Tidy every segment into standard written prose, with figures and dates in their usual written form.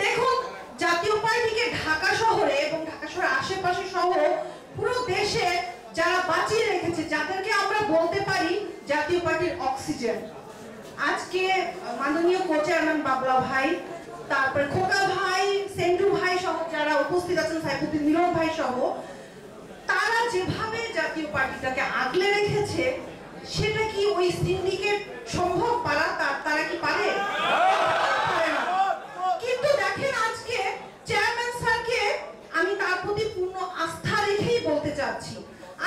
দেখুন, জাতীয় পার্টিকে ঢাকা শহরে এবং ঢাকা শহরের আশেপাশে সহ পুরো দেশে যারা বাঁচিয়ে রেখেছে, যাদেরকে আমরা বলতে পারি জাতীয় পার্টির অক্সিজেন, আজকে মাননীয় কো-চেয়ারম্যান বাবলা ভাই, তারপরে খোকা ভাই, সেন্টু ভাই সহ যারা উপস্থিত আছেন, সাইফুদ্দিন মিলন ভাই সহ, তারা যেভাবে জাতীয় পার্টিটাকে আগলে রেখেছে, সেটা কি ওই সিন্ডিকেট সম্ভব পারা? তারা কি পারে? কিন্তু দেখেন, আজকে চেয়ারম্যান স্যারকে আমি তার প্রতি পূর্ণ আস্থা রেখেই বলতে চাচ্ছি,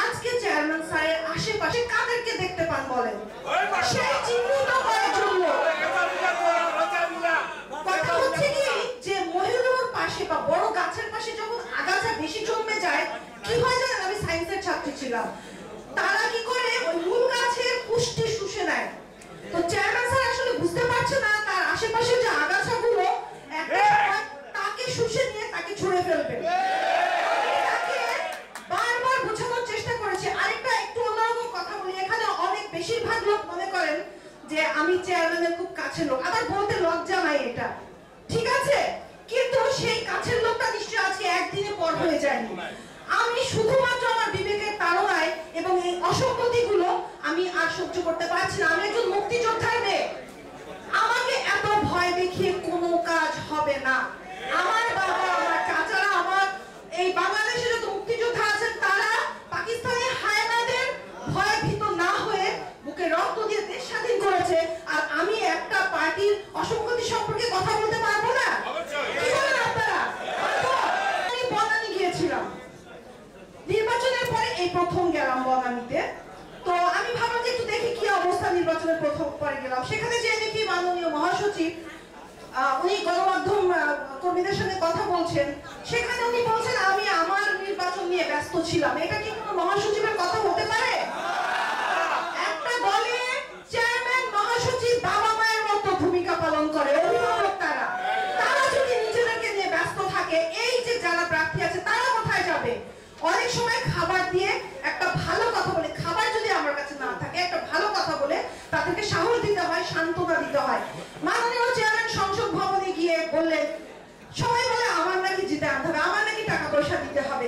আজকে চেয়ারম্যান স্যারের আশেপাশে কাদেরকে দেখতে পান বলেন? সেই চিহ্নিত করার জন্য কথা হচ্ছে কি, যে মহিলার পাশে বা বড় গাছের পাশে যখন আগাছা বেশি জন্মে যায়, কি হয় জানেন? আমি সায়েন্সের ছাত্রী ছিলাম, তারা কি করে ওই মূল গাছের পুষ্টি শুষে নেয়। তো চেয়ারম্যান স্যার আসলে বুঝতে পারছে না তার আশেপাশে যে আগাছাগুলো একটা সময় তাকে শুষে নিয়ে তাকে ছুঁড়ে ফেলবে। তাকে বারবার বোঝানোর চেষ্টা করেছে। আরেকটা একটু অন্যরকম কথা বলি, এখানে অনেক বেশিরভাগ লোক মনে করেন যে আমি চেয়ারম্যানের খুব কাছের লোক, আবার বলতে লজ্জা নাই, এটা ঠিক আছে, কিন্তু সেই কাছের লোকটা নিশ্চয়ই আজকে একদিনে পর হয়ে যায়নি। আমি শুধুমাত্র আমার বিবেকের তাড়নায় এবং এই অসঙ্গতিগুলো আমি আর সহ্য করতে পারছি না। আমি একজন মুক্তিযোদ্ধার মেয়ে, আমাকে এত ভয় দেখিয়ে কোনো কাজ হবে না। আমার বাবা, আমার চাচারা, আমার এই বাংলাদেশে যত মুক্তিযোদ্ধা আছেন, তারা পাকিস্তানি হায়নাদের ভয় ভীত না হয়ে বুকে রক্ত দিয়ে দেশ স্বাধীন করেছে। আর আমি একটা পার্টির অসঙ্গতি সম্পর্কে কথা বলতে পারবো না? কি বলেন আপনারা? আমি বনানী গিয়েছিলাম নির্বাচনের পরে, এই প্রথম গেলাম বনানীতে। তো আমি ভাবলাম যে একটু দেখি কি অবস্থা, নির্বাচনের প্রথম পরে গেলাম, সেখানে যে দেখি মাননীয় মহাসচিব উনি গণমাধ্যম কর্মীদের সঙ্গে কথা বলছেন। সেখানে উনি বলছেন আমি আমার নির্বাচন নিয়ে ব্যস্ত ছিলাম। এটা কি কোনো মহাসচিবের কথা হতে পারে? একটা দলে চেয়ারম্যান মহাসচিব বাবা মায়ের মতো ভূমিকা পালন করে, অভিভাবক তারা। তারা যদি নিজেদেরকে নিয়ে ব্যস্ত থাকে, এই যে যারা প্রার্থী আছে তারা কোথায় যাবে? অনেক সময় খাবার দিয়ে একটা ভালো কথা বলে, খাবার যদি আমার কাছে না থাকে, একটা ভালো কথা বলে তাদেরকে সাহস দিতে হয়, সান্ত্বনা দিতে হয়। মাননীয় চেয়ারম্যান সংসদ ভবনে গিয়ে বললেন, সবাই বলে আমার নাকি জিতে আনতে হবে, আমার নাকি টাকা পয়সা দিতে হবে,